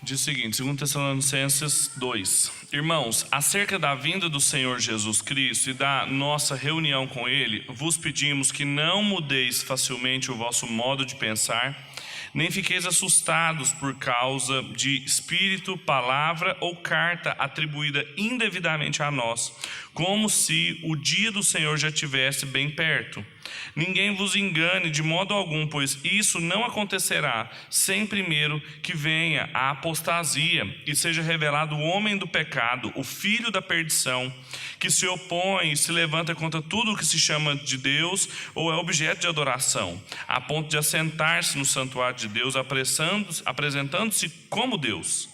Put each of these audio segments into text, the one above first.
Diz o seguinte, 2 Tessalonicenses 2. Irmãos, acerca da vinda do Senhor Jesus Cristo e da nossa reunião com Ele, vos pedimos que não mudeis facilmente o vosso modo de pensar, nem fiqueis assustados por causa de espírito, palavra ou carta atribuída indevidamente a nós, como se o dia do Senhor já estivesse bem perto. Ninguém vos engane de modo algum, pois isso não acontecerá sem primeiro que venha a apostasia e seja revelado o homem do pecado, o filho da perdição, que se opõe e se levanta contra tudo o que se chama de Deus ou é objeto de adoração, a ponto de assentar-se no santuário de Deus, apresentando-se como Deus.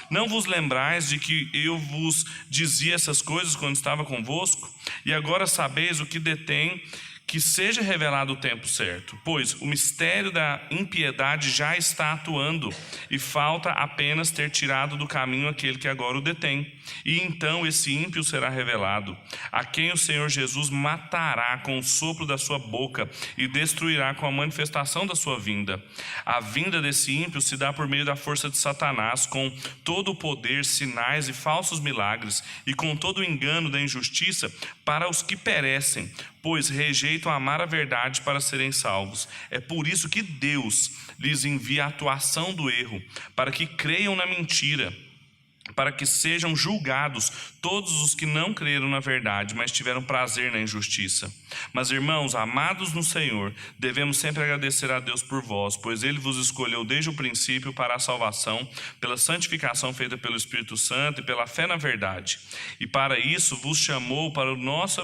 Não vos lembrais de que eu vos dizia essas coisas quando estava convosco? E agora sabeis o que detém que seja revelado o tempo certo, pois o mistério da impiedade já está atuando, e falta apenas ter tirado do caminho aquele que agora o detém. E então esse ímpio será revelado, a quem o Senhor Jesus matará com o sopro da sua boca e destruirá com a manifestação da sua vinda. A vinda desse ímpio se dá por meio da força de Satanás, com todo o poder, sinais e falsos milagres, e com todo o engano da injustiça para os que perecem, pois rejeitam amar a verdade para serem salvos. É por isso que Deus lhes envia a atuação do erro, para que creiam na mentira, para que sejam julgados todos os que não creram na verdade, mas tiveram prazer na injustiça. Mas, irmãos, amados no Senhor, devemos sempre agradecer a Deus por vós, pois Ele vos escolheu desde o princípio para a salvação, pela santificação feita pelo Espírito Santo e pela fé na verdade. E para isso vos chamou pelo nosso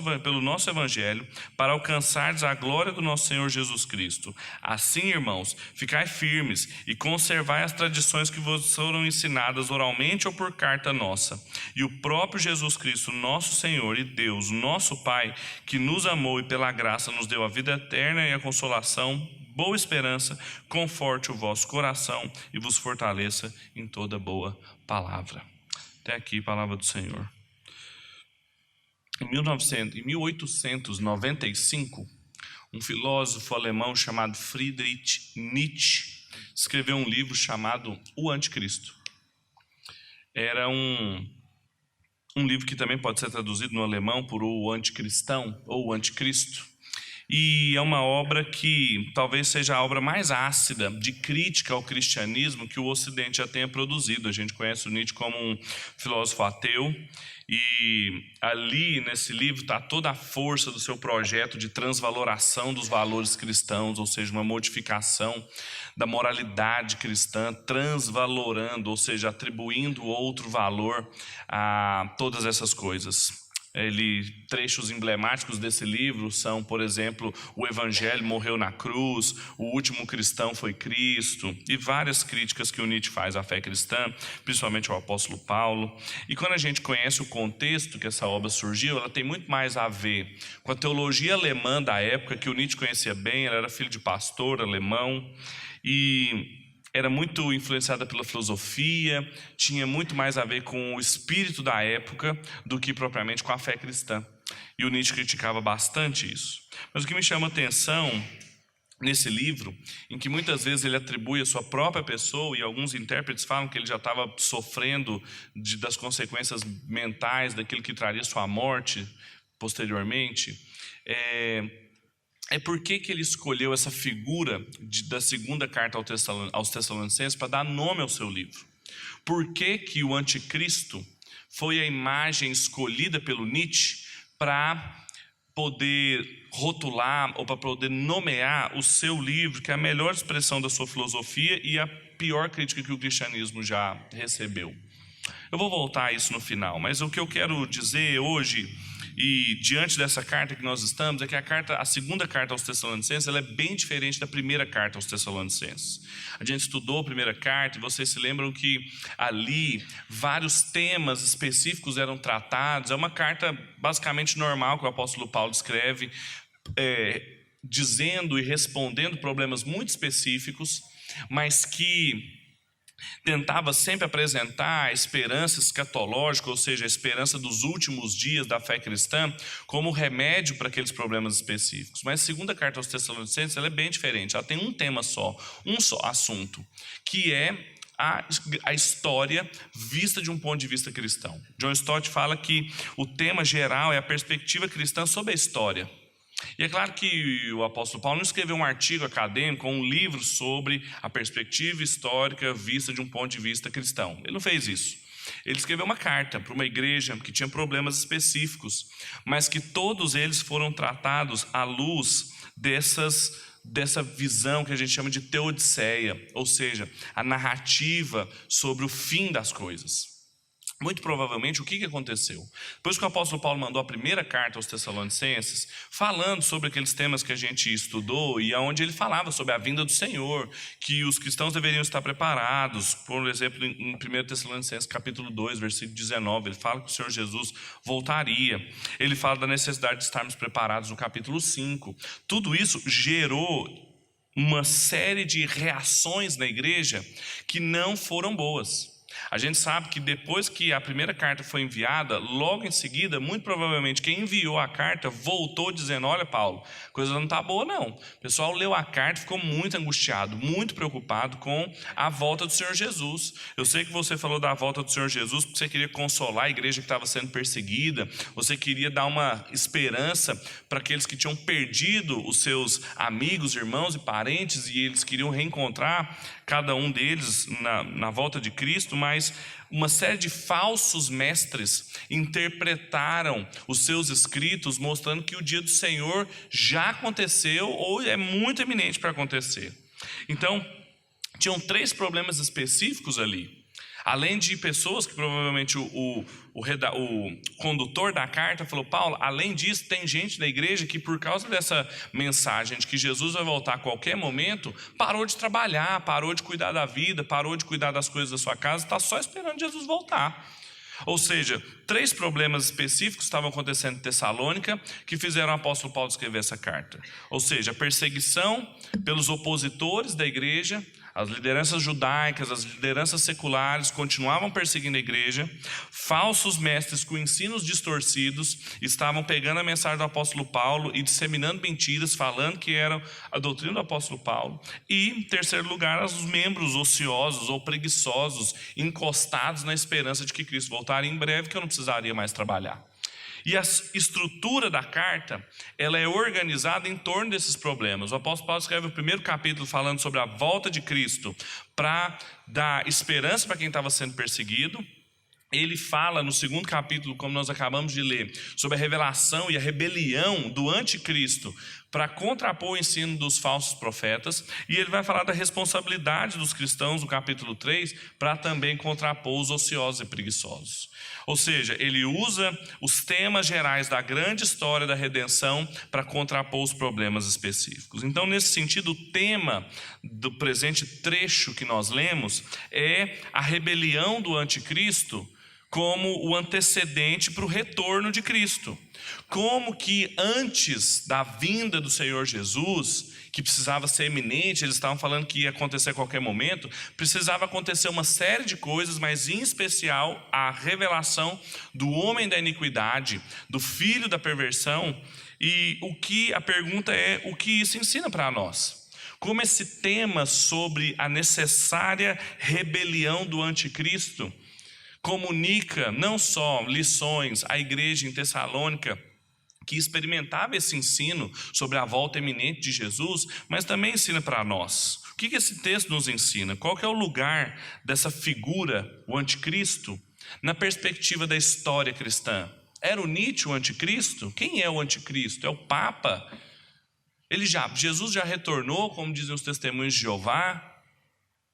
Evangelho, para alcançardes a glória do nosso Senhor Jesus Cristo. Assim, irmãos, ficai firmes e conservai as tradições que vos foram ensinadas oralmente ou por carta nossa. E o próprio Jesus Cristo, nosso Senhor e Deus, nosso Pai, que nos amou e pela graça nos deu a vida eterna e a consolação, boa esperança, conforte o vosso coração e vos fortaleça em toda boa palavra. Até aqui a palavra do Senhor. Em 1895, um filósofo alemão chamado Friedrich Nietzsche escreveu um livro chamado O Anticristo. Era um livro que também pode ser traduzido no alemão por O Anticristão ou O Anticristo. E é uma obra que talvez seja a obra mais ácida de crítica ao cristianismo que o Ocidente já tenha produzido. A gente conhece o Nietzsche como um filósofo ateu, e ali nesse livro está toda a força do seu projeto de transvaloração dos valores cristãos, ou seja, uma modificação da moralidade cristã, transvalorando, ou seja, atribuindo outro valor a todas essas coisas. Trechos emblemáticos desse livro são, por exemplo, o Evangelho morreu na cruz, o último cristão foi Cristo, e várias críticas que o Nietzsche faz à fé cristã, principalmente ao apóstolo Paulo. E quando a gente conhece o contexto que essa obra surgiu, ela tem muito mais a ver com a teologia alemã da época, que o Nietzsche conhecia bem. Ele era filho de pastor alemão e era muito influenciada pela filosofia, tinha muito mais a ver com o espírito da época do que propriamente com a fé cristã. E o Nietzsche criticava bastante isso. Mas o que me chama a atenção nesse livro, em que muitas vezes ele atribui a sua própria pessoa, e alguns intérpretes falam que ele já estava sofrendo das consequências mentais daquilo que traria sua morte posteriormente, por que ele escolheu essa figura da segunda carta aos Tessalonicenses para dar nome ao seu livro? Por que o anticristo foi a imagem escolhida pelo Nietzsche para poder rotular ou para poder nomear o seu livro, que é a melhor expressão da sua filosofia e a pior crítica que o cristianismo já recebeu? Eu vou voltar a isso no final, mas o que eu quero dizer hoje, e diante dessa carta que nós estamos, é que a segunda carta aos Tessalonicenses, ela é bem diferente da primeira carta aos Tessalonicenses. A gente estudou a primeira carta e vocês se lembram que ali vários temas específicos eram tratados. É uma carta basicamente normal que o apóstolo Paulo escreve, dizendo e respondendo problemas muito específicos, mas que tentava sempre apresentar a esperança escatológica, ou seja, a esperança dos últimos dias da fé cristã, como remédio para aqueles problemas específicos. Mas a segunda carta aos Tessalonicenses, ela é bem diferente. Ela tem um tema só, um só assunto, que é a história vista de um ponto de vista cristão. John Stott fala que o tema geral é a perspectiva cristã sobre a história. E é claro que o apóstolo Paulo não escreveu um artigo acadêmico ou um livro sobre a perspectiva histórica vista de um ponto de vista cristão. Ele não fez isso. Ele escreveu uma carta para uma igreja que tinha problemas específicos, mas que todos eles foram tratados à luz dessa visão que a gente chama de teodiceia, ou seja, a narrativa sobre o fim das coisas. Muito provavelmente, o que aconteceu? Depois que o apóstolo Paulo mandou a primeira carta aos Tessalonicenses, falando sobre aqueles temas que a gente estudou e onde ele falava sobre a vinda do Senhor, que os cristãos deveriam estar preparados. Por exemplo, em 1 Tessalonicenses capítulo 2, versículo 19, ele fala que o Senhor Jesus voltaria. Ele fala da necessidade de estarmos preparados no capítulo 5. Tudo isso gerou uma série de reações na igreja que não foram boas. A gente sabe que depois que a primeira carta foi enviada, logo em seguida, muito provavelmente quem enviou a carta voltou dizendo: olha, Paulo, a coisa não está boa não. O pessoal leu a carta e ficou muito angustiado, muito preocupado com a volta do Senhor Jesus. Eu sei que você falou da volta do Senhor Jesus porque você queria consolar a igreja que estava sendo perseguida, você queria dar uma esperança para aqueles que tinham perdido os seus amigos, irmãos e parentes, e eles queriam reencontrar cada um deles na volta de Cristo, mas uma série de falsos mestres interpretaram os seus escritos mostrando que o dia do Senhor já aconteceu ou é muito eminente para acontecer. Então, tinham 3 problemas específicos ali. Além de pessoas que provavelmente o condutor da carta falou: Paulo, além disso, tem gente da igreja que por causa dessa mensagem de que Jesus vai voltar a qualquer momento, parou de trabalhar, parou de cuidar da vida, parou de cuidar das coisas da sua casa, está só esperando Jesus voltar. Ou seja, 3 problemas específicos estavam acontecendo em Tessalônica que fizeram o apóstolo Paulo escrever essa carta. Ou seja, a perseguição pelos opositores da igreja, as lideranças judaicas, as lideranças seculares continuavam perseguindo a igreja. Falsos mestres com ensinos distorcidos estavam pegando a mensagem do apóstolo Paulo e disseminando mentiras, falando que era a doutrina do apóstolo Paulo. E, em terceiro lugar, os membros ociosos ou preguiçosos, encostados na esperança de que Cristo voltaria em breve, que eu não precisaria mais trabalhar. E a estrutura da carta, ela é organizada em torno desses problemas. O apóstolo Paulo escreve o primeiro capítulo falando sobre a volta de Cristo para dar esperança para quem estava sendo perseguido. Ele fala no segundo capítulo, como nós acabamos de ler, sobre a revelação e a rebelião do anticristo para contrapor o ensino dos falsos profetas. E ele vai falar da responsabilidade dos cristãos no capítulo 3 para também contrapor os ociosos e preguiçosos. Ou seja, ele usa os temas gerais da grande história da redenção para contrapor os problemas específicos. Então, nesse sentido, o tema do presente trecho que nós lemos é a rebelião do anticristo como o antecedente para o retorno de Cristo. Como que antes da vinda do Senhor Jesus, que precisava ser iminente, eles estavam falando que ia acontecer a qualquer momento, precisava acontecer uma série de coisas, mas em especial a revelação do homem da iniquidade, do filho da perversão. E a pergunta é: o que isso ensina para nós? Como esse tema sobre a necessária rebelião do anticristo comunica não só lições à igreja em Tessalônica, que experimentava esse ensino sobre a volta iminente de Jesus, mas também ensina para nós. O que esse texto nos ensina? Qual que é o lugar dessa figura, o anticristo, na perspectiva da história cristã? Era o Nietzsche o anticristo? Quem é o anticristo? É o Papa? Jesus já retornou, como dizem os testemunhos de Jeová?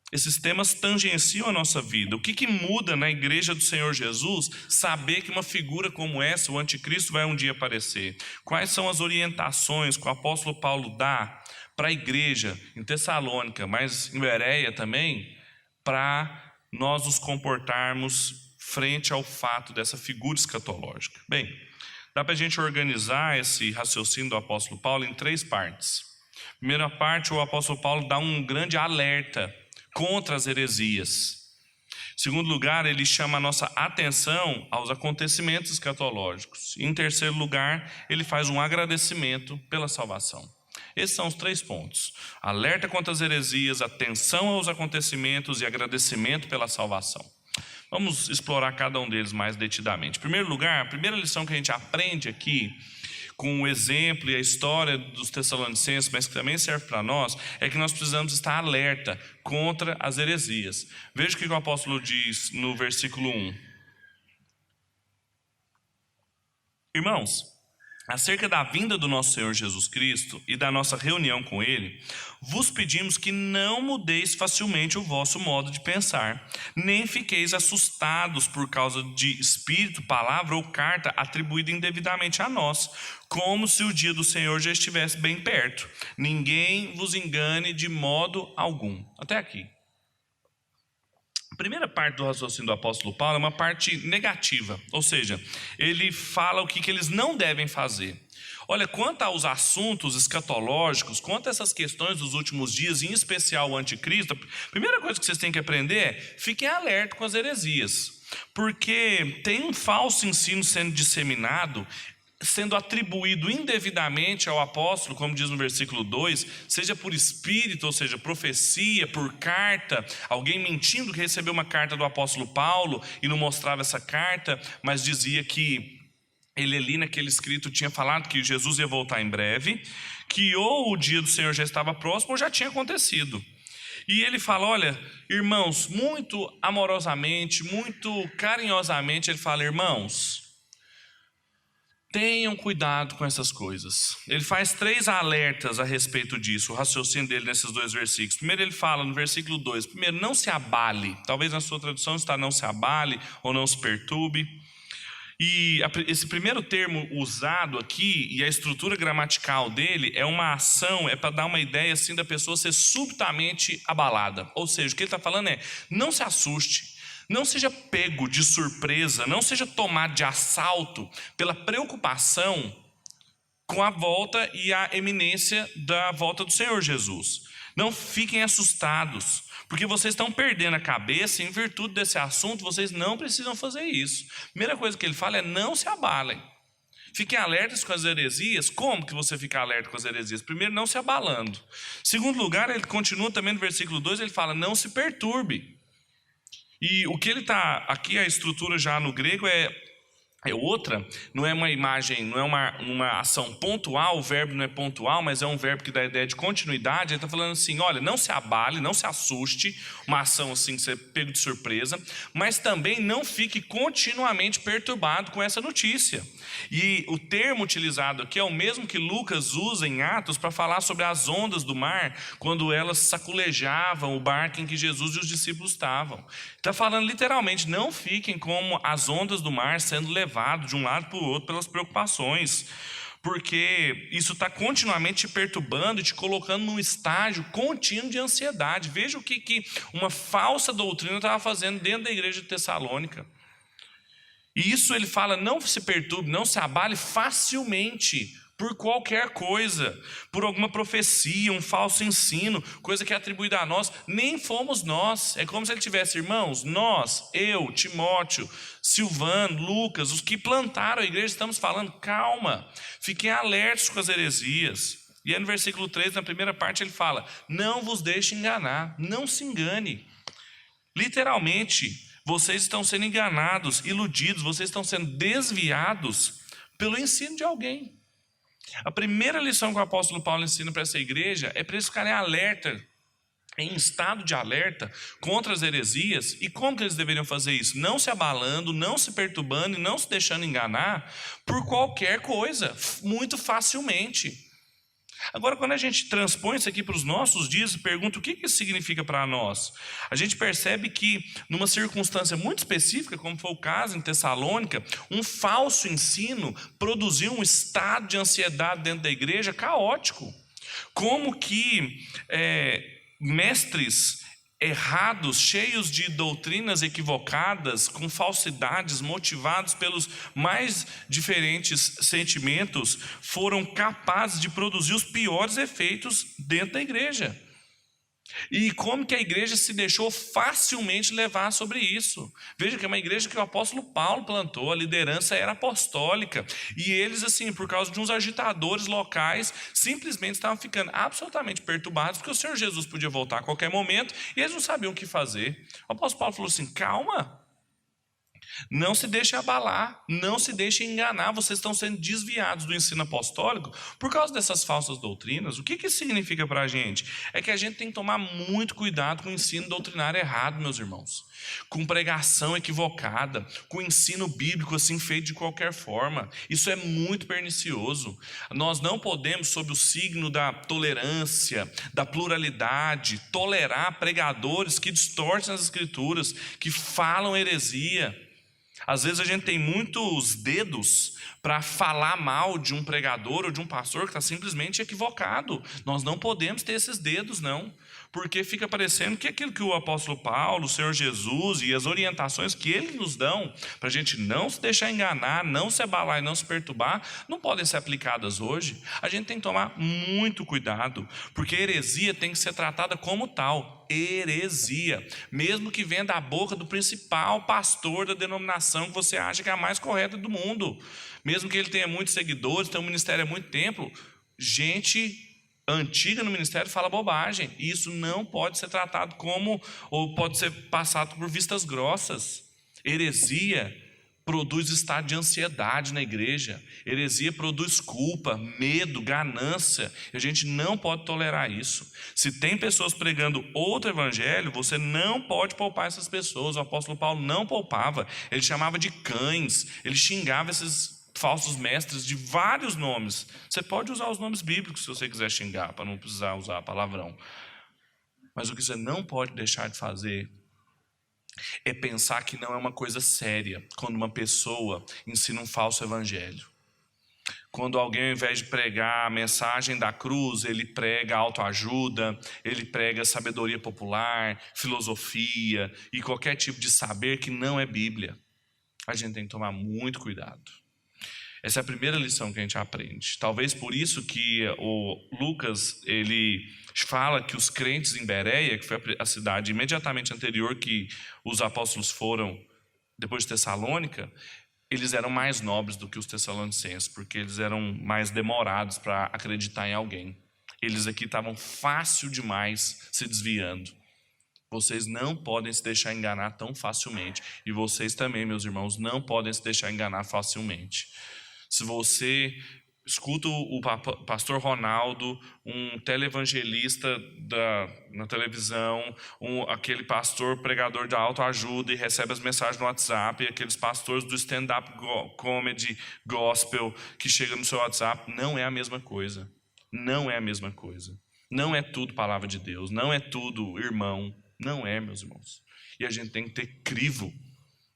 Esses temas tangenciam a nossa vida. O que muda na igreja do Senhor Jesus saber que uma figura como essa, o anticristo, vai um dia aparecer? Quais são as orientações que o apóstolo Paulo dá para a igreja em Tessalônica, mas em Bereia também, para nós nos comportarmos frente ao fato dessa figura escatológica? Bem, dá para a gente organizar esse raciocínio do apóstolo Paulo em 3 partes. Primeira parte, o apóstolo Paulo dá um grande alerta contra as heresias. Em segundo lugar, ele chama a nossa atenção aos acontecimentos escatológicos. Em terceiro lugar, ele faz um agradecimento pela salvação. Esses são os 3 pontos: alerta contra as heresias, atenção aos acontecimentos e agradecimento pela salvação. Vamos explorar cada um deles mais detidamente. Em primeiro lugar, a primeira lição que a gente aprende aqui, com o exemplo e a história dos Tessalonicenses, mas que também serve para nós, é que nós precisamos estar alerta contra as heresias. Veja o que o apóstolo diz no versículo 1. Irmãos, acerca da vinda do nosso Senhor Jesus Cristo e da nossa reunião com Ele, vos pedimos que não mudeis facilmente o vosso modo de pensar, nem fiqueis assustados por causa de espírito, palavra ou carta atribuída indevidamente a nós, como se o dia do Senhor já estivesse bem perto. Ninguém vos engane de modo algum. Até aqui. A primeira parte do raciocínio do apóstolo Paulo é uma parte negativa, ou seja, ele fala o que eles não devem fazer. Olha, quanto aos assuntos escatológicos, quanto a essas questões dos últimos dias, em especial o anticristo, a primeira coisa que vocês têm que aprender é: fiquem alerta com as heresias, porque tem um falso ensino sendo disseminado, sendo atribuído indevidamente ao apóstolo, como diz no versículo 2, seja por espírito, ou seja, profecia, por carta, alguém mentindo que recebeu uma carta do apóstolo Paulo e não mostrava essa carta, mas dizia que ele ali naquele escrito tinha falado que Jesus ia voltar em breve, que ou o dia do Senhor já estava próximo ou já tinha acontecido. E ele fala: olha, irmãos, muito amorosamente, muito carinhosamente, ele fala: irmãos, tenham cuidado com essas coisas. Ele faz 3 alertas a respeito disso, o raciocínio dele nesses 2 versículos. Primeiro ele fala no versículo 2, primeiro, não se abale. Talvez na sua tradução está não se abale ou não se perturbe. E esse primeiro termo usado aqui, e a estrutura gramatical dele, é uma ação, é para dar uma ideia assim da pessoa ser subitamente abalada. Ou seja, o que ele está falando é: não se assuste, não seja pego de surpresa, não seja tomado de assalto pela preocupação com a volta e a iminência da volta do Senhor Jesus. Não fiquem assustados, porque vocês estão perdendo a cabeça em virtude desse assunto. Vocês não precisam fazer isso. Primeira coisa que ele fala é: não se abalem. Fiquem alertas com as heresias. Como que você fica alerta com as heresias? Primeiro, não se abalando. Segundo lugar, ele continua também no versículo 2, ele fala: não se perturbe. E o que ele está aqui, a estrutura já no grego é outra, não é uma imagem, não é uma ação pontual, o verbo não é pontual, mas é um verbo que dá a ideia de continuidade. Ele está falando assim: olha, não se abale, não se assuste, uma ação assim que você pego de surpresa, mas também não fique continuamente perturbado com essa notícia. E o termo utilizado aqui é o mesmo que Lucas usa em Atos para falar sobre as ondas do mar, quando elas saculejavam o barco em que Jesus e os discípulos estavam. Está falando literalmente: não fiquem como as ondas do mar sendo levados de um lado para o outro pelas preocupações, porque isso está continuamente te perturbando e te colocando num estágio contínuo de ansiedade. Veja o que uma falsa doutrina estava fazendo dentro da igreja de Tessalônica. E isso ele fala: não se perturbe, não se abale facilmente por qualquer coisa, por alguma profecia, um falso ensino, coisa que é atribuída a nós. Nem fomos nós. É como se ele tivesse: irmãos, nós, eu, Timóteo, Silvano, Lucas, os que plantaram a igreja, estamos falando, calma, fiquem alertos com as heresias. E aí no versículo 3, na primeira parte, ele fala: não vos deixe enganar, não se engane. Literalmente, vocês estão sendo enganados, iludidos, vocês estão sendo desviados pelo ensino de alguém. A primeira lição que o apóstolo Paulo ensina para essa igreja é para eles ficarem alerta, em estado de alerta contra as heresias. E como que eles deveriam fazer isso? Não se abalando, não se perturbando e não se deixando enganar por qualquer coisa, muito facilmente. Agora, quando a gente transpõe isso aqui para os nossos dias e pergunta o que isso significa para nós, a gente percebe que, numa circunstância muito específica, como foi o caso em Tessalônica, um falso ensino produziu um estado de ansiedade dentro da igreja caótico. Como que mestres errados, cheios de doutrinas equivocadas, com falsidades, motivados pelos mais diferentes sentimentos, foram capazes de produzir os piores efeitos dentro da igreja. E como que a igreja se deixou facilmente levar sobre isso. Veja que é uma igreja que o apóstolo Paulo plantou, a liderança era apostólica. E eles, assim, por causa de uns agitadores locais, simplesmente estavam ficando absolutamente perturbados, porque o Senhor Jesus podia voltar a qualquer momento, e eles não sabiam o que fazer. O apóstolo Paulo falou assim: calma, não se deixe abalar, não se deixe enganar, vocês estão sendo desviados do ensino apostólico por causa dessas falsas doutrinas. O que isso significa para a gente? É que a gente tem que tomar muito cuidado com o ensino doutrinário errado, meus irmãos, com pregação equivocada, com ensino bíblico assim feito de qualquer forma. Isso é muito pernicioso. Nós não podemos, sob o signo da tolerância, da pluralidade, tolerar pregadores que distorcem as escrituras, que falam heresia. Às vezes a gente tem muitos dedos para falar mal de um pregador ou de um pastor que está simplesmente equivocado. Nós não podemos ter esses dedos, não, porque fica parecendo que aquilo que o apóstolo Paulo, o Senhor Jesus e as orientações que ele nos dão para a gente não se deixar enganar, não se abalar e não se perturbar, não podem ser aplicadas hoje. A gente tem que tomar muito cuidado, porque a heresia tem que ser tratada como tal. Heresia, mesmo que venha da boca do principal pastor da denominação que você acha que é a mais correta do mundo, mesmo que ele tenha muitos seguidores, tenha um ministério há muito tempo, gente antiga no ministério fala bobagem, e isso não pode ser tratado como, ou pode ser passado por vistas grossas. Heresia produz estado de ansiedade na igreja, heresia produz culpa, medo, ganância, e a gente não pode tolerar isso. Se tem pessoas pregando outro evangelho, você não pode poupar essas pessoas. O apóstolo Paulo não poupava, ele chamava de cães, ele xingava esses falsos mestres de vários nomes. Você pode usar os nomes bíblicos se você quiser xingar, para não precisar usar palavrão, mas o que você não pode deixar de fazer é pensar que não é uma coisa séria quando uma pessoa ensina um falso evangelho. Quando alguém, ao invés de pregar a mensagem da cruz, ele prega autoajuda, ele prega sabedoria popular, filosofia e qualquer tipo de saber que não é Bíblia. A gente tem que tomar muito cuidado. Essa é a primeira lição que a gente aprende. Talvez por isso que o Lucas, ele fala que os crentes em Bereia, que foi a cidade imediatamente anterior que os apóstolos foram, depois de Tessalônica, eles eram mais nobres do que os tessalonicenses, porque eles eram mais demorados para acreditar em alguém. Eles aqui estavam fácil demais se desviando. Vocês não podem se deixar enganar tão facilmente. E vocês também, meus irmãos, não podem se deixar enganar facilmente. Se você escuta o pastor Ronaldo, um televangelista na televisão, aquele pastor pregador de autoajuda e recebe as mensagens no WhatsApp, e aqueles pastores do stand-up comedy gospel que chegam no seu WhatsApp, não é a mesma coisa. Não é a mesma coisa. Não é tudo palavra de Deus, não é tudo irmão. Não é, meus irmãos. E a gente tem que ter crivo.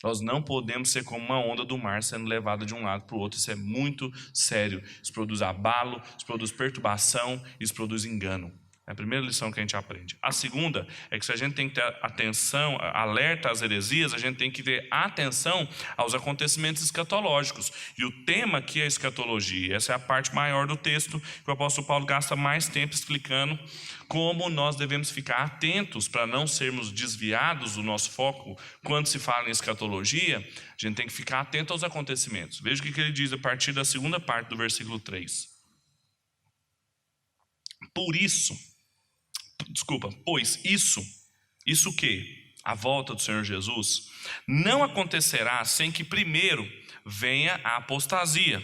Nós não podemos ser como uma onda do mar sendo levada de um lado para o outro. Isso é muito sério. Isso produz abalo, isso produz perturbação, isso produz engano. É a primeira lição que a gente aprende. A segunda é que se a gente tem que ter atenção, alerta às heresias, a gente tem que ter atenção aos acontecimentos escatológicos. E o tema aqui é a escatologia. Essa é a parte maior do texto que o apóstolo Paulo gasta mais tempo explicando como nós devemos ficar atentos para não sermos desviados do nosso foco. Quando se fala em escatologia, a gente tem que ficar atento aos acontecimentos. Veja o que ele diz a partir da segunda parte do versículo 3. Pois isso o quê? A volta do Senhor Jesus não acontecerá sem que primeiro venha a apostasia,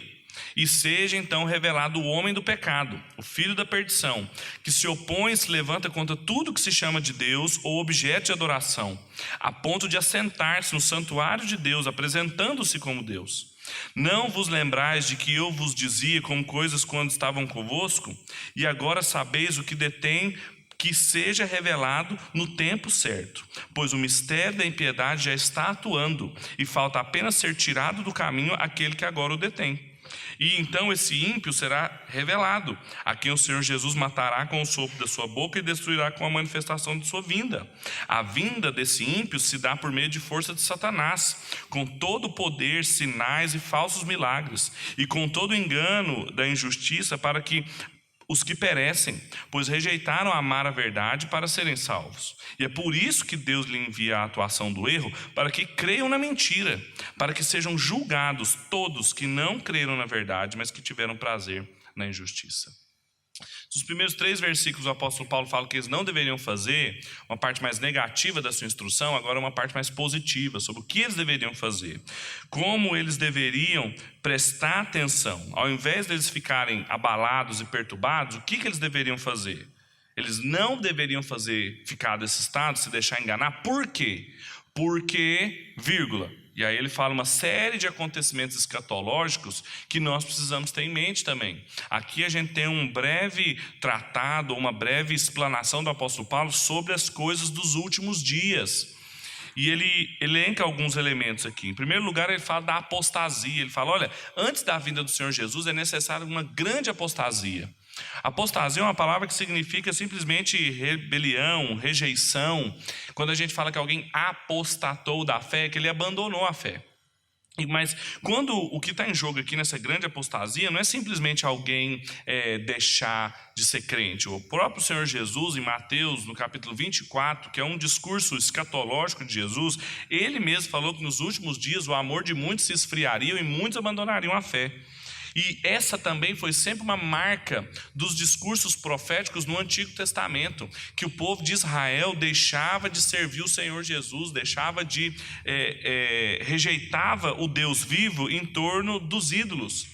e seja então revelado o homem do pecado, o filho da perdição, que se opõe e se levanta contra tudo que se chama de Deus ou objeto de adoração, a ponto de assentar-se no santuário de Deus, apresentando-se como Deus. Não vos lembrais de que eu vos dizia como coisas quando estavam convosco? E agora sabeis o que detém que seja revelado no tempo certo, pois o mistério da impiedade já está atuando, e falta apenas ser tirado do caminho aquele que agora o detém. E então esse ímpio será revelado, a quem o Senhor Jesus matará com o sopro da sua boca e destruirá com a manifestação de sua vinda. A vinda desse ímpio se dá por meio de força de Satanás, com todo o poder, sinais e falsos milagres, e com todo o engano da injustiça, para que os que perecem, pois rejeitaram amar a verdade para serem salvos. E é por isso que Deus lhe envia a atuação do erro, para que creiam na mentira, para que sejam julgados todos que não creram na verdade, mas que tiveram prazer na injustiça. Nos primeiros 3 versículos o apóstolo Paulo fala que eles não deveriam fazer, uma parte mais negativa da sua instrução, agora uma parte mais positiva, sobre o que eles deveriam fazer. Como eles deveriam prestar atenção, ao invés deles ficarem abalados e perturbados, o que eles deveriam fazer? Eles não deveriam ficar desse estado, se deixar enganar. Por quê? Porque, vírgula, e aí ele fala uma série de acontecimentos escatológicos que nós precisamos ter em mente também. Aqui a gente tem um breve tratado, uma breve explanação do apóstolo Paulo sobre as coisas dos últimos dias. E ele elenca alguns elementos aqui. Em primeiro lugar, ele fala da apostasia. Ele fala, olha, antes da vinda do Senhor Jesus é necessária uma grande apostasia. Apostasia é uma palavra que significa simplesmente rebelião, rejeição. Quando a gente fala que alguém apostatou da fé, é que ele abandonou a fé. Mas quando o que está em jogo aqui nessa grande apostasia não é simplesmente alguém deixar de ser crente. O próprio Senhor Jesus, em Mateus, no capítulo 24, que é um discurso escatológico de Jesus, ele mesmo falou que nos últimos dias o amor de muitos se esfriaria e muitos abandonariam a fé. E essa também foi sempre uma marca dos discursos proféticos no Antigo Testamento, que o povo de Israel deixava de servir o Senhor Jesus, rejeitava o Deus vivo em torno dos ídolos.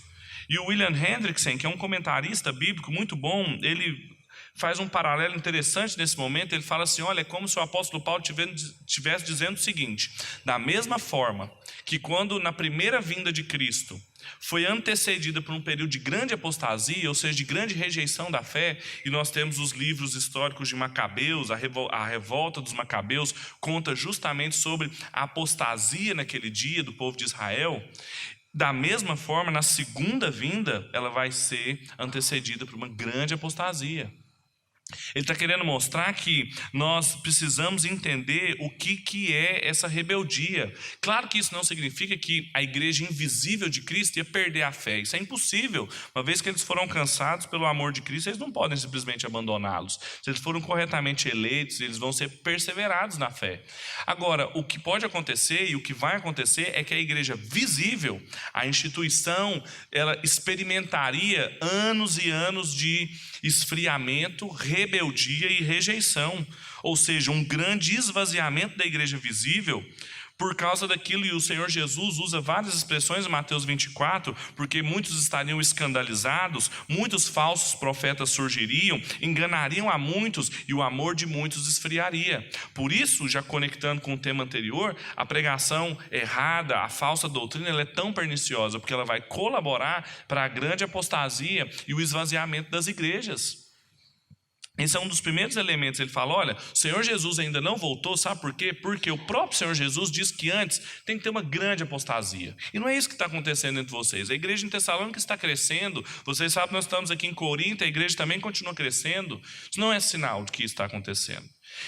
E o William Hendrickson, que é um comentarista bíblico muito bom, ele faz um paralelo interessante nesse momento. Ele fala assim, olha, é como se o apóstolo Paulo estivesse dizendo o seguinte: da mesma forma que quando na primeira vinda de Cristo foi antecedida por um período de grande apostasia, ou seja, de grande rejeição da fé, e nós temos os livros históricos de Macabeus, a revolta dos Macabeus conta justamente sobre a apostasia naquele dia do povo de Israel. Da mesma forma, na segunda vinda, ela vai ser antecedida por uma grande apostasia. Ele está querendo mostrar que nós precisamos entender o que é essa rebeldia. Claro que isso não significa que a igreja invisível de Cristo ia perder a fé. Isso é impossível. Uma vez que eles foram alcançados pelo amor de Cristo, eles não podem simplesmente abandoná-los. Se eles foram corretamente eleitos, eles vão ser perseverados na fé. Agora, o que pode acontecer e o que vai acontecer é que a igreja visível, a instituição, ela experimentaria anos e anos de esfriamento, rebeldia e rejeição, ou seja, um grande esvaziamento da igreja visível por causa daquilo. E o Senhor Jesus usa várias expressões em Mateus 24, porque muitos estariam escandalizados, muitos falsos profetas surgiriam, enganariam a muitos e o amor de muitos esfriaria. Por isso, já conectando com o tema anterior, a pregação errada, a falsa doutrina, ela é tão perniciosa, porque ela vai colaborar para a grande apostasia e o esvaziamento das igrejas. Esse é um dos primeiros elementos. Ele fala, olha, o Senhor Jesus ainda não voltou, sabe por quê? Porque o próprio Senhor Jesus diz que antes tem que ter uma grande apostasia. E não é isso que está acontecendo entre vocês. A igreja em Tessalônica está crescendo. Vocês sabem que nós estamos aqui em Corinto, a igreja também continua crescendo. Isso não é sinal de que isso está acontecendo.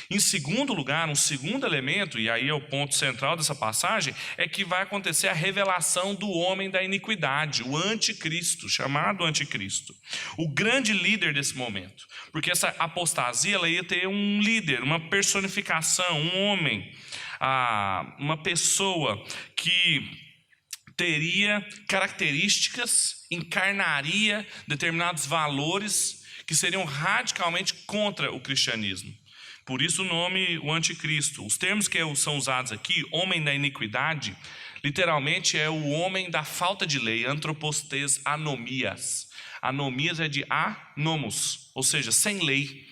Em segundo lugar, um segundo elemento, e aí é o ponto central dessa passagem, é que vai acontecer a revelação do homem da iniquidade, o anticristo, chamado anticristo, o grande líder desse momento, porque essa apostasia ela ia ter um líder, uma personificação, um homem, uma pessoa que teria características, encarnaria determinados valores que seriam radicalmente contra o cristianismo. Por isso o nome, o anticristo. Os termos que são usados aqui, homem da iniquidade, literalmente é o homem da falta de lei, antropostes anomias. Anomias é de anomos, ou seja, sem lei.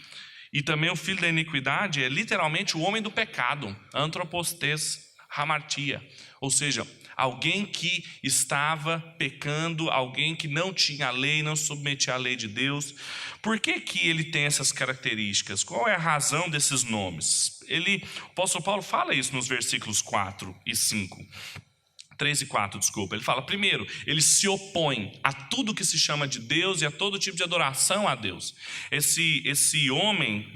E também o filho da iniquidade é literalmente o homem do pecado, antropostes hamartia, ou seja, alguém que estava pecando, alguém que não tinha a lei, não submetia à lei de Deus. Por que ele tem essas características? Qual é a razão desses nomes? O apóstolo Paulo fala isso nos versículos 4 e 5. 3 e 4, desculpa. Ele fala, primeiro, ele se opõe a tudo que se chama de Deus e a todo tipo de adoração a Deus. Esse homem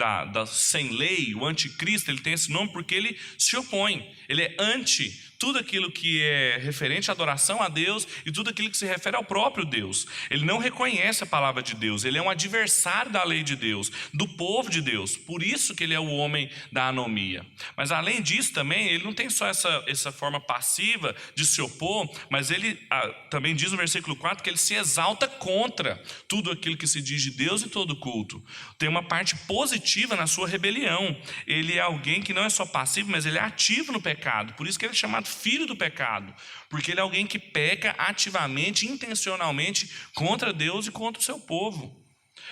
sem lei, o anticristo, ele tem esse nome porque ele se opõe. Ele é anti tudo aquilo que é referente à adoração a Deus e tudo aquilo que se refere ao próprio Deus. Ele não reconhece a palavra de Deus, ele é um adversário da lei de Deus, do povo de Deus. Por isso que ele é o homem da anomia. Mas além disso também, ele não tem só essa forma passiva de se opor, mas ele também diz no versículo 4 que ele se exalta contra tudo aquilo que se diz de Deus e todo culto. Tem uma parte positiva na sua rebelião. Ele é alguém que não é só passivo, mas ele é ativo no pecado. Por isso que ele é chamado filho do pecado, porque ele é alguém que peca ativamente, intencionalmente contra Deus e contra o seu povo.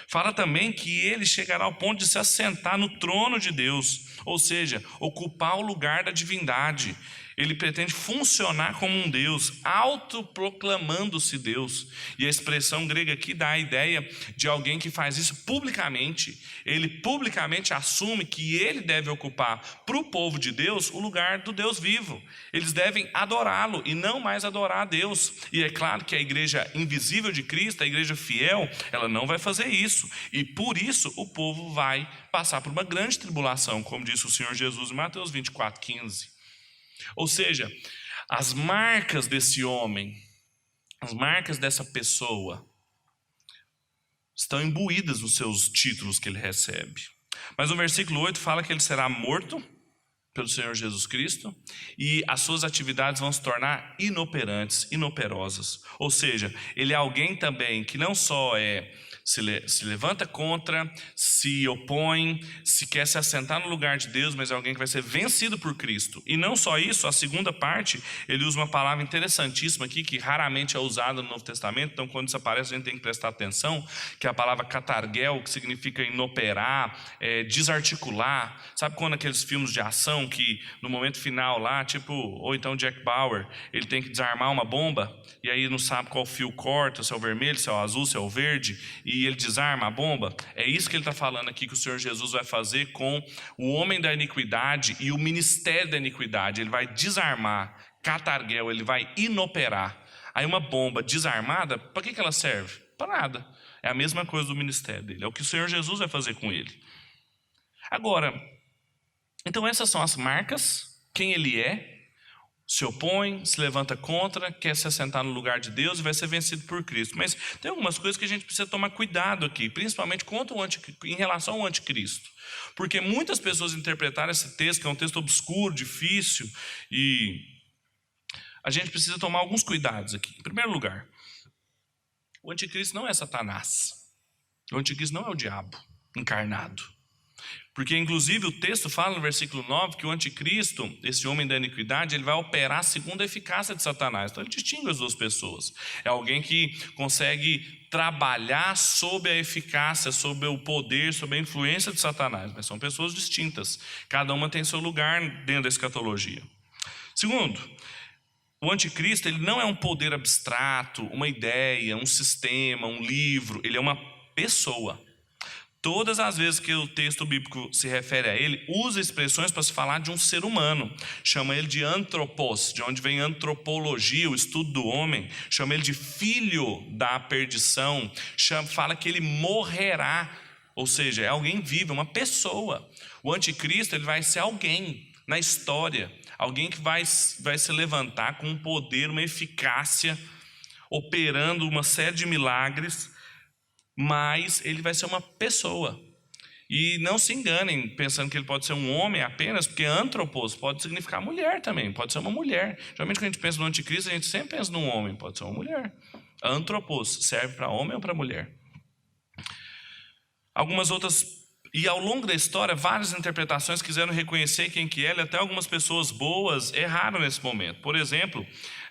Fala também que ele chegará ao ponto de se assentar no trono de Deus, ou seja, ocupar o lugar da divindade. Ele pretende funcionar como um Deus, autoproclamando-se Deus. E a expressão grega aqui dá a ideia de alguém que faz isso publicamente. Ele publicamente assume que ele deve ocupar para o povo de Deus o lugar do Deus vivo. Eles devem adorá-lo e não mais adorar a Deus. E é claro que a igreja invisível de Cristo, a igreja fiel, ela não vai fazer isso. E por isso o povo vai passar por uma grande tribulação, como disse o Senhor Jesus em Mateus 24:15. Ou seja, as marcas desse homem, as marcas dessa pessoa, estão imbuídas nos seus títulos que ele recebe. Mas no versículo 8 fala que ele será morto pelo Senhor Jesus Cristo e as suas atividades vão se tornar inoperantes, inoperosas. Ou seja, ele é alguém também que não só se levanta contra, se opõe, se quer se assentar no lugar de Deus, mas é alguém que vai ser vencido por Cristo. E não só isso, a segunda parte, ele usa uma palavra interessantíssima aqui, que raramente é usada no Novo Testamento, então quando isso aparece a gente tem que prestar atenção, que é a palavra catargel, que significa inoperar, desarticular. Sabe quando aqueles filmes de ação que no momento final lá, tipo, ou então Jack Bauer, ele tem que desarmar uma bomba, e aí não sabe qual fio corta, se é o vermelho, se é o azul, se é o verde, e ele desarma a bomba. É isso que ele está falando aqui que o Senhor Jesus vai fazer com o homem da iniquidade e o ministério da iniquidade. Ele vai desarmar, catargel, ele vai inoperar. Aí uma bomba desarmada, para que ela serve? Para nada. É a mesma coisa do ministério dele, é o que o Senhor Jesus vai fazer com ele. Agora, então essas são as marcas, quem ele é, se opõe, se levanta contra, quer se assentar no lugar de Deus e vai ser vencido por Cristo. Mas tem algumas coisas que a gente precisa tomar cuidado aqui, principalmente em relação ao anticristo. Porque muitas pessoas interpretaram esse texto, que é um texto obscuro, difícil, e a gente precisa tomar alguns cuidados aqui. Em primeiro lugar, o anticristo não é Satanás. O anticristo não é o diabo encarnado. Porque inclusive o texto fala no versículo 9 que o anticristo, esse homem da iniquidade, ele vai operar segundo a eficácia de Satanás. Então ele distingue as duas pessoas. É alguém que consegue trabalhar sob a eficácia, sob o poder, sob a influência de Satanás. Mas são pessoas distintas. Cada uma tem seu lugar dentro da escatologia. Segundo, o anticristo ele não é um poder abstrato, uma ideia, um sistema, um livro. Ele é uma pessoa. Todas as vezes que o texto bíblico se refere a ele, usa expressões para se falar de um ser humano. Chama ele de antropos, de onde vem antropologia, o estudo do homem. Chama ele de filho da perdição. Fala que ele morrerá, ou seja, é alguém vivo, é uma pessoa. O anticristo ele vai ser alguém na história, alguém que vai se levantar com um poder, uma eficácia, operando uma série de milagres, mas ele vai ser uma pessoa. E não se enganem pensando que ele pode ser um homem apenas, porque antropos pode significar mulher também, pode ser uma mulher. Geralmente quando a gente pensa no anticristo, a gente sempre pensa num homem, pode ser uma mulher. Antropos serve para homem ou para mulher. Algumas outras, e ao longo da história, várias interpretações quiseram reconhecer quem que é, e até algumas pessoas boas erraram nesse momento. Por exemplo,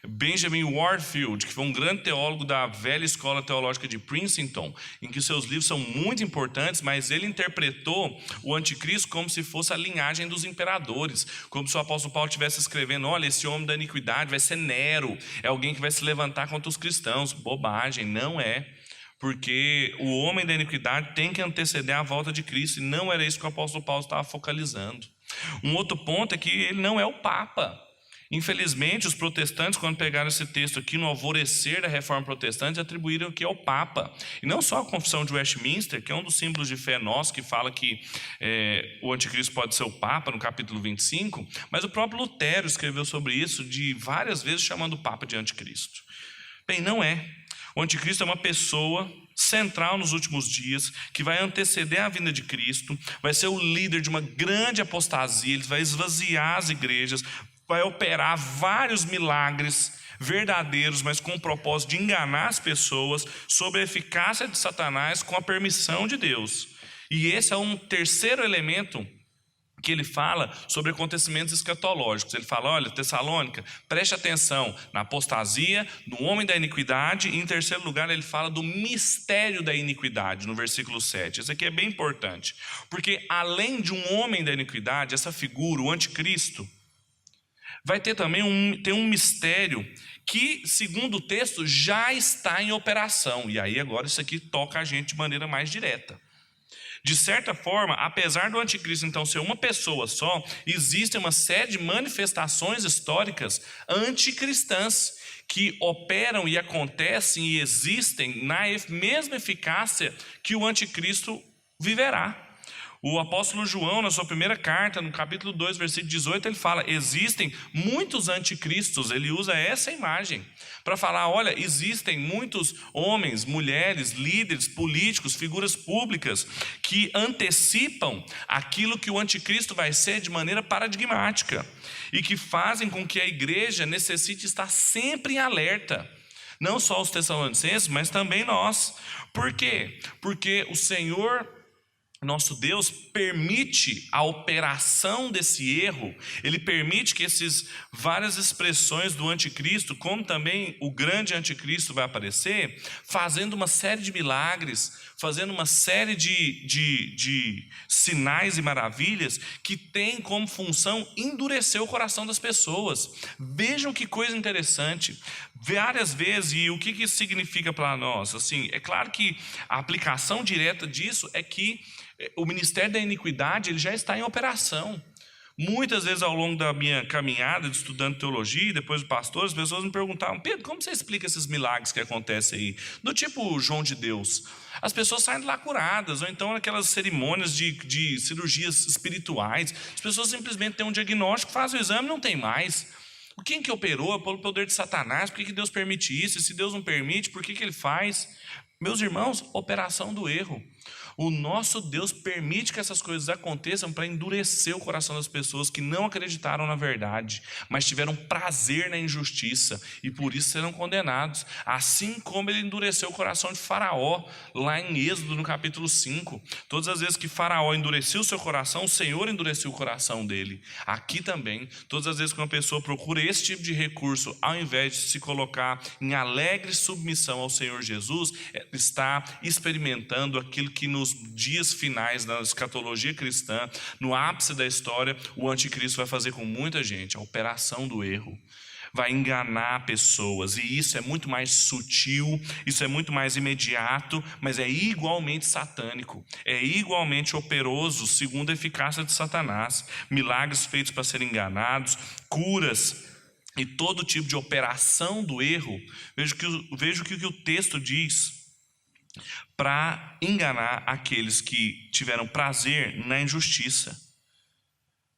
Benjamin Warfield, que foi um grande teólogo da velha escola teológica de Princeton, em que seus livros são muito importantes, mas ele interpretou o anticristo como se fosse a linhagem dos imperadores, como se o apóstolo Paulo estivesse escrevendo: olha, esse homem da iniquidade vai ser Nero, é alguém que vai se levantar contra os cristãos. Bobagem, não é. Porque o homem da iniquidade tem que anteceder a volta de Cristo, e não era isso que o apóstolo Paulo estava focalizando. Um outro ponto é que ele não é o Papa. Infelizmente, os protestantes, quando pegaram esse texto aqui no alvorecer da reforma protestante, atribuíram aqui ao Papa. E não só a confissão de Westminster, que é um dos símbolos de fé nosso, que fala que o anticristo pode ser o Papa, no capítulo 25, mas o próprio Lutero escreveu sobre isso de várias vezes, chamando o Papa de anticristo. Bem, não é. O anticristo é uma pessoa central nos últimos dias, que vai anteceder a vinda de Cristo, vai ser o líder de uma grande apostasia, ele vai esvaziar as igrejas, vai operar vários milagres verdadeiros, mas com o propósito de enganar as pessoas sobre a eficácia de Satanás com a permissão de Deus. E esse é um terceiro elemento que ele fala sobre acontecimentos escatológicos. Ele fala, olha, Tessalônica, preste atenção na apostasia, no homem da iniquidade, e em terceiro lugar ele fala do mistério da iniquidade, no versículo 7. Isso aqui é bem importante, porque além de um homem da iniquidade, essa figura, o anticristo, vai ter também um mistério que, segundo o texto, já está em operação. E aí agora isso aqui toca a gente de maneira mais direta. De certa forma, apesar do anticristo então ser uma pessoa só, existe uma série de manifestações históricas anticristãs que operam e acontecem e existem na mesma eficácia que o anticristo viverá. O apóstolo João, na sua primeira carta, no capítulo 2, versículo 18, ele fala, existem muitos anticristos. Ele usa essa imagem para falar, olha, existem muitos homens, mulheres, líderes, políticos, figuras públicas que antecipam aquilo que o anticristo vai ser de maneira paradigmática e que fazem com que a igreja necessite estar sempre em alerta. Não só os tessalonicenses, mas também nós. Por quê? Porque o Senhor, nosso Deus, permite a operação desse erro. Ele permite que essas várias expressões do anticristo, como também o grande anticristo vai aparecer, fazendo uma série de milagres, fazendo uma série de sinais e maravilhas que tem como função endurecer o coração das pessoas. Vejam que coisa interessante. Várias vezes, e o que isso significa para nós? Assim, é claro que a aplicação direta disso é que o ministério da iniquidade ele já está em operação. Muitas vezes ao longo da minha caminhada de estudando teologia, depois de pastor, as pessoas me perguntavam, Pedro, como você explica esses milagres que acontecem aí? Do tipo João de Deus. As pessoas saem de lá curadas, ou então naquelas cerimônias de cirurgias espirituais, as pessoas simplesmente têm um diagnóstico, fazem o exame e não tem mais. Quem que operou? Pelo poder de Satanás? Por que Deus permite isso? E se Deus não permite, por que ele faz? Meus irmãos, operação do erro. O nosso Deus permite que essas coisas aconteçam para endurecer o coração das pessoas que não acreditaram na verdade, mas tiveram prazer na injustiça e por isso serão condenados. Assim como ele endureceu o coração de Faraó, lá em Êxodo, no capítulo 5. Todas as vezes que Faraó endureceu o seu coração, o Senhor endureceu o coração dele. Aqui também, todas as vezes que uma pessoa procura esse tipo de recurso, ao invés de se colocar em alegre submissão ao Senhor Jesus, está experimentando aquilo que nos dias finais da escatologia cristã, no ápice da história, o anticristo vai fazer com muita gente, a operação do erro. Vai enganar pessoas, e isso é muito mais sutil, isso é muito mais imediato, mas é igualmente satânico, é igualmente operoso, segundo a eficácia de Satanás. Milagres feitos para serem enganados, curas e todo tipo de operação do erro. Veja que o texto diz, para enganar aqueles que tiveram prazer na injustiça.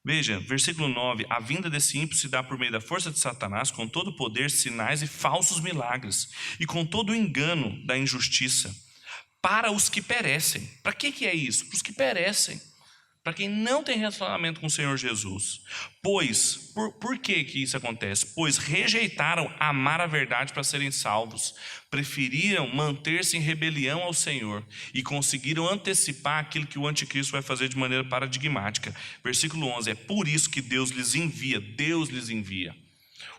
Veja, versículo 9, a vinda desse ímpio se dá por meio da força de Satanás, com todo o poder, sinais e falsos milagres, e com todo o engano da injustiça, para os que perecem. Para que é isso? Para os que perecem, para quem não tem relacionamento com o Senhor Jesus. Pois, por que isso acontece? Pois rejeitaram amar a verdade para serem salvos, preferiram manter-se em rebelião ao Senhor e conseguiram antecipar aquilo que o anticristo vai fazer de maneira paradigmática. Versículo 11, é por isso que Deus lhes envia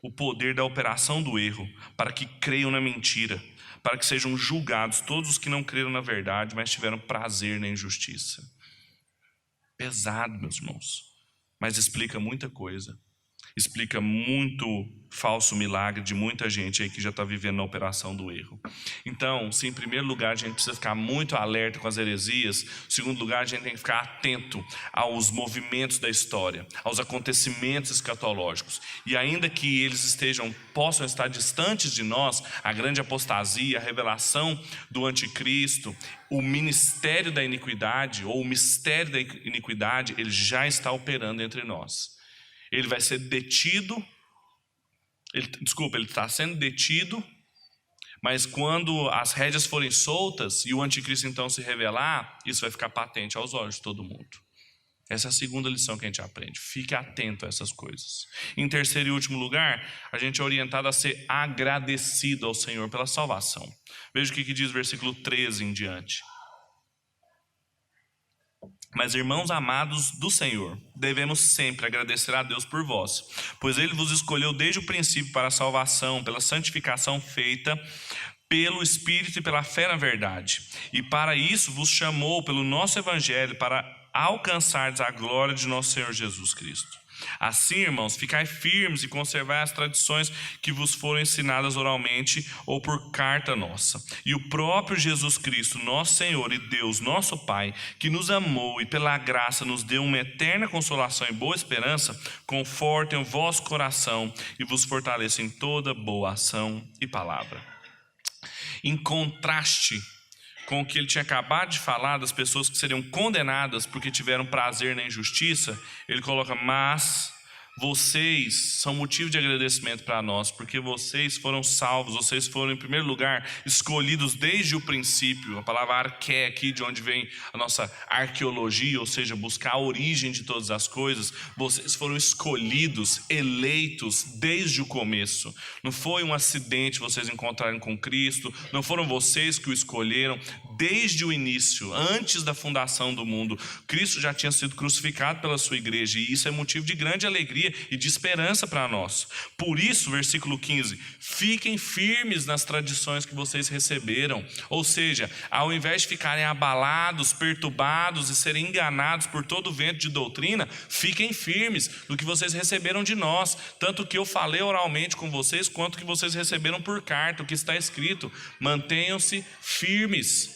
o poder da operação do erro, para que creiam na mentira, para que sejam julgados todos os que não creram na verdade, mas tiveram prazer na injustiça. Pesado, meus irmãos, mas explica muita coisa. explica muito falso milagre de muita gente aí que já está vivendo na operação do erro. Então, se em primeiro lugar a gente precisa ficar muito alerta com as heresias, em segundo lugar a gente tem que ficar atento aos movimentos da história, aos acontecimentos escatológicos. E ainda que eles possam estar distantes de nós, a grande apostasia, a revelação do anticristo, o ministério da iniquidade ou o mistério da iniquidade, ele já está operando entre nós. Ele vai ser detido. Ele está sendo detido, mas quando as rédeas forem soltas e o anticristo então se revelar, isso vai ficar patente aos olhos de todo mundo. Essa é a segunda lição que a gente aprende. Fique atento a essas coisas. Em terceiro e último lugar, a gente é orientado a ser agradecido ao Senhor pela salvação. Veja o que diz o versículo 13 em diante. Mas, irmãos amados do Senhor, devemos sempre agradecer a Deus por vós, pois Ele vos escolheu desde o princípio para a salvação, pela santificação feita pelo Espírito e pela fé na verdade. E para isso vos chamou pelo nosso Evangelho, para alcançardes a glória de nosso Senhor Jesus Cristo. Assim, irmãos, ficai firmes e conservai as tradições que vos foram ensinadas oralmente ou por carta nossa. E o próprio Jesus Cristo, nosso Senhor e Deus, nosso Pai, que nos amou e pela graça nos deu uma eterna consolação e boa esperança, confortem o vosso coração e vos fortaleçam em toda boa ação e palavra. Em contraste com o que ele tinha acabado de falar das pessoas que seriam condenadas porque tiveram prazer na injustiça, ele coloca: mas vocês são motivo de agradecimento para nós, porque vocês foram salvos, vocês foram, em primeiro lugar, escolhidos desde o princípio. A palavra arqué aqui, de onde vem a nossa arqueologia, ou seja, buscar a origem de todas as coisas. Vocês foram escolhidos, eleitos desde o começo. Não foi um acidente vocês encontrarem com Cristo, não foram vocês que o escolheram. Desde o início, antes da fundação do mundo, Cristo já tinha sido crucificado pela sua igreja, e isso é motivo de grande alegria e de esperança para nós. Por isso, versículo 15: fiquem firmes nas tradições que vocês receberam. Ou seja, ao invés de ficarem abalados, perturbados e serem enganados por todo o vento de doutrina, fiquem firmes no que vocês receberam de nós, tanto que eu falei oralmente com vocês, quanto que vocês receberam por carta, o que está escrito. Mantenham-se firmes.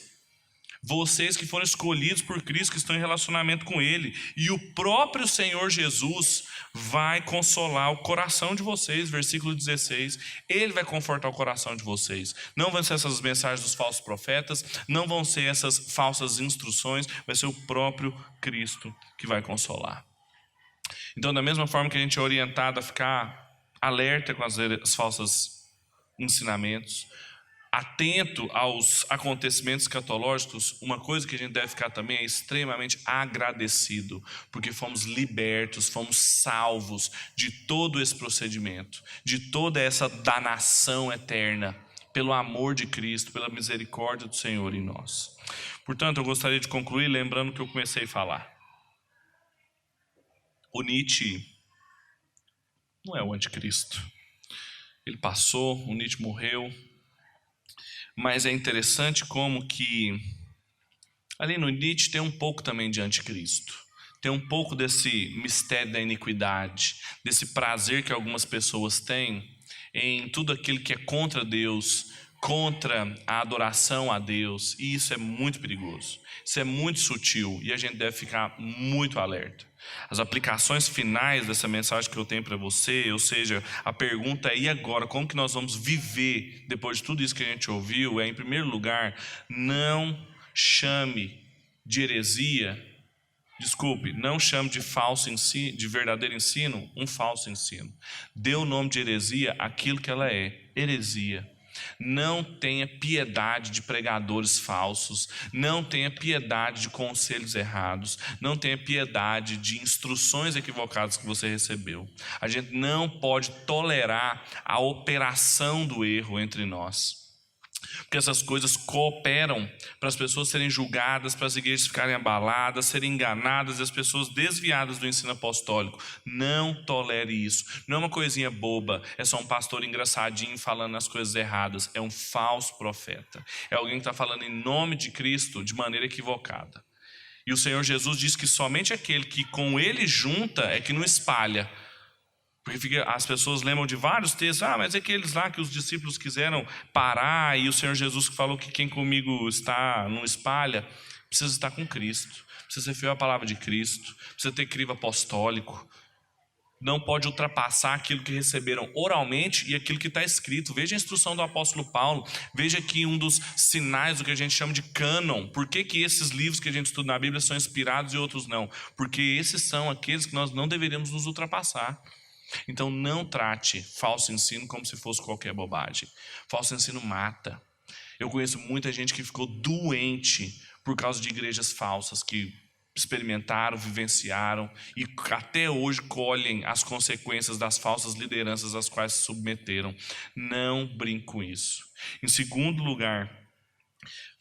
Vocês que foram escolhidos por Cristo, que estão em relacionamento com Ele, e o próprio Senhor Jesus vai consolar o coração de vocês. Versículo 16, Ele vai confortar o coração de vocês. Não vão ser essas mensagens dos falsos profetas, não vão ser essas falsas instruções, vai ser o próprio Cristo que vai consolar. Então, da mesma forma que a gente é orientado a ficar alerta com os falsos ensinamentos, atento aos acontecimentos escatológicos, uma coisa que a gente deve ficar também é extremamente agradecido, porque fomos libertos, fomos salvos de todo esse procedimento, de toda essa danação eterna, pelo amor de Cristo, pela misericórdia do Senhor em nós. Portanto, eu gostaria de concluir lembrando que eu comecei a falar. O Nietzsche não é o anticristo. Ele passou, o Nietzsche morreu. Mas é interessante como que ali no Nietzsche tem um pouco também de anticristo. Tem um pouco desse mistério da iniquidade, desse prazer que algumas pessoas têm em tudo aquilo que é contra Deus, contra a adoração a Deus. E isso é muito perigoso, isso é muito sutil, e a gente deve ficar muito alerta. As aplicações finais dessa mensagem que eu tenho para você, ou seja, a pergunta é: e agora? Como que nós vamos viver depois de tudo isso que a gente ouviu? É, em primeiro lugar, não chame de heresia, não chame de falso ensino, de verdadeiro ensino, um falso ensino. Dê o nome de heresia àquilo que ela é, heresia. Não tenha piedade de pregadores falsos, não tenha piedade de conselhos errados, não tenha piedade de instruções equivocadas que você recebeu. A gente não pode tolerar a operação do erro entre nós, porque essas coisas cooperam para as pessoas serem julgadas, para as igrejas ficarem abaladas, serem enganadas e as pessoas desviadas do ensino apostólico. Não tolere isso. Não é uma coisinha boba, é só um pastor engraçadinho falando as coisas erradas. É um falso profeta, é alguém que está falando em nome de Cristo de maneira equivocada. E o Senhor Jesus diz que somente aquele que com ele junta é que não espalha. Porque as pessoas lembram de vários textos, mas é aqueles lá que os discípulos quiseram parar, e o Senhor Jesus que falou que quem comigo está não espalha. Precisa estar com Cristo, precisa ser fiel à palavra de Cristo, precisa ter crivo apostólico. Não pode ultrapassar aquilo que receberam oralmente e aquilo que está escrito. Veja a instrução do apóstolo Paulo. Veja aqui um dos sinais do que a gente chama de cânon. Por que esses livros que a gente estuda na Bíblia são inspirados e outros não? Porque esses são aqueles que nós não deveríamos nos ultrapassar. Então não trate falso ensino como se fosse qualquer bobagem. Falso ensino mata. Eu conheço muita gente que ficou doente por causa de igrejas falsas, que experimentaram, vivenciaram e até hoje colhem as consequências das falsas lideranças às quais se submeteram. Não brinque com isso. Em segundo lugar,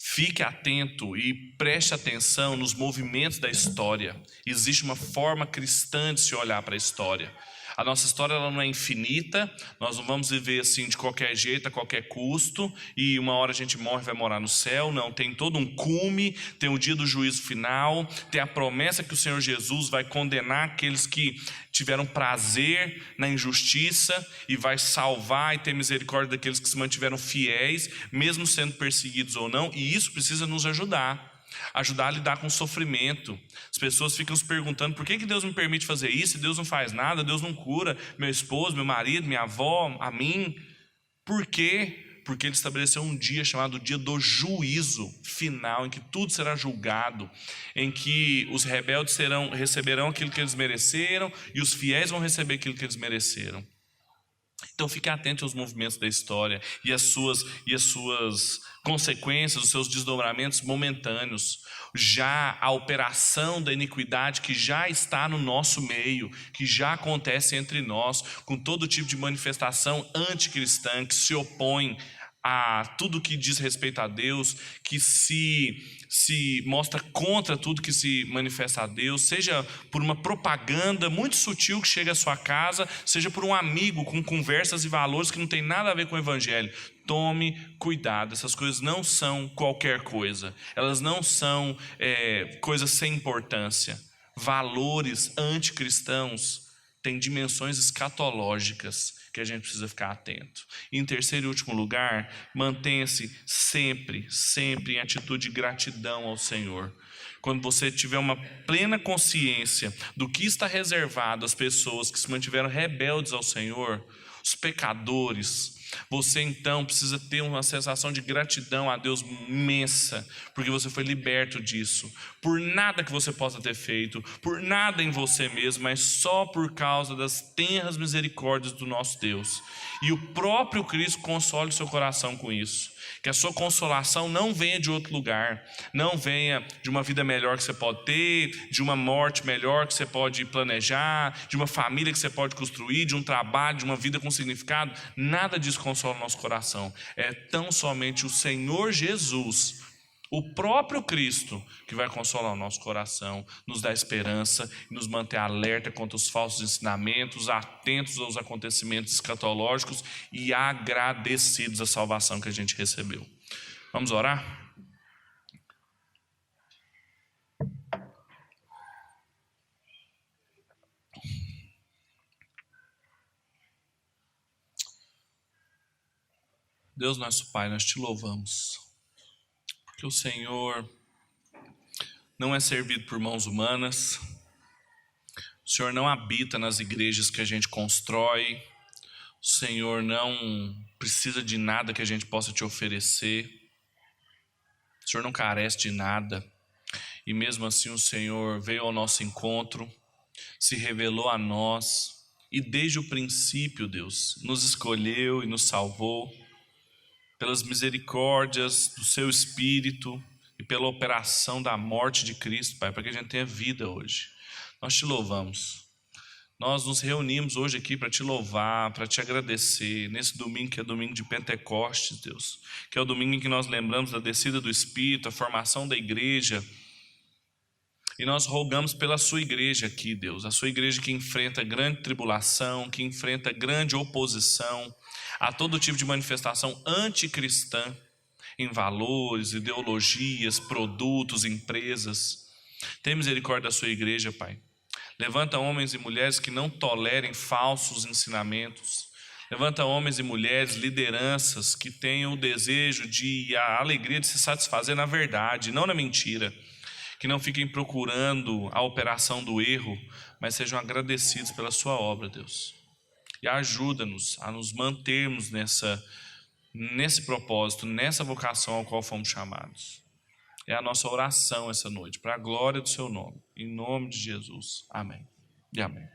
fique atento e preste atenção nos movimentos da história. Existe uma forma cristã de se olhar para a história. A nossa história ela não é infinita, nós não vamos viver assim de qualquer jeito, a qualquer custo, e uma hora a gente morre e vai morar no céu. Não, tem todo um cume, tem o dia do juízo final, tem a promessa que o Senhor Jesus vai condenar aqueles que tiveram prazer na injustiça e vai salvar e ter misericórdia daqueles que se mantiveram fiéis, mesmo sendo perseguidos ou não, e isso precisa nos ajudar a lidar com o sofrimento. As pessoas ficam se perguntando: por que Deus me permite fazer isso? Deus não faz nada, Deus não cura meu esposo, meu marido, minha avó, a mim. Por quê? Porque Ele estabeleceu um dia chamado dia do juízo final, em que tudo será julgado, em que os rebeldes receberão aquilo que eles mereceram e os fiéis vão receber aquilo que eles mereceram. Então fique atento aos movimentos da história e as suas consequências, os seus desdobramentos momentâneos. Já a operação da iniquidade que já está no nosso meio, que já acontece entre nós, com todo tipo de manifestação anticristã que se opõe a tudo que diz respeito a Deus, que se mostra contra tudo que se manifesta a Deus, seja por uma propaganda muito sutil que chega à sua casa, seja por um amigo com conversas e valores que não tem nada a ver com o Evangelho. Tome cuidado, essas coisas não são qualquer coisa, elas não são coisas sem importância. Valores anticristãos têm dimensões escatológicas que a gente precisa ficar atento. E em terceiro e último lugar, mantenha-se sempre em atitude de gratidão ao Senhor. Quando você tiver uma plena consciência do que está reservado às pessoas que se mantiveram rebeldes ao Senhor, os pecadores, você então precisa ter uma sensação de gratidão a Deus imensa, porque você foi liberto disso, por nada que você possa ter feito, por nada em você mesmo, mas só por causa das tenras misericórdias do nosso Deus. E o próprio Cristo console o seu coração com isso, que a sua consolação não venha de outro lugar, não venha de uma vida melhor que você pode ter, de uma morte melhor que você pode planejar, de uma família que você pode construir, de um trabalho, de uma vida com significado. Nada disso consola o nosso coração. É tão somente o Senhor Jesus, o próprio Cristo, que vai consolar o nosso coração, nos dar esperança e nos manter alerta contra os falsos ensinamentos, atentos aos acontecimentos escatológicos e agradecidos à salvação que a gente recebeu. Vamos orar? Deus nosso Pai, nós te louvamos, porque o Senhor não é servido por mãos humanas, o Senhor não habita nas igrejas que a gente constrói, o Senhor não precisa de nada que a gente possa te oferecer, o Senhor não carece de nada, e mesmo assim o Senhor veio ao nosso encontro, se revelou a nós, e desde o princípio, Deus, nos escolheu e nos salvou, pelas misericórdias do seu Espírito e pela operação da morte de Cristo, Pai, para que a gente tenha vida hoje. Nós te louvamos. Nós nos reunimos hoje aqui para te louvar, para te agradecer, nesse domingo que é domingo de Pentecostes, Deus, que é o domingo em que nós lembramos da descida do Espírito, a formação da igreja, e nós rogamos pela sua igreja aqui, Deus, a sua igreja que enfrenta grande tribulação, que enfrenta grande oposição a todo tipo de manifestação anticristã em valores, ideologias, produtos, empresas. Tem misericórdia da sua igreja, Pai. Levanta homens e mulheres que não tolerem falsos ensinamentos. Levanta homens e mulheres, lideranças que tenham o desejo e a alegria de se satisfazer na verdade, não na mentira. Que não fiquem procurando a operação do erro, mas sejam agradecidos pela sua obra, Deus. E ajuda-nos a nos mantermos nesse propósito, nessa vocação ao qual fomos chamados. É a nossa oração essa noite, para a glória do seu nome. Em nome de Jesus. Amém. E amém.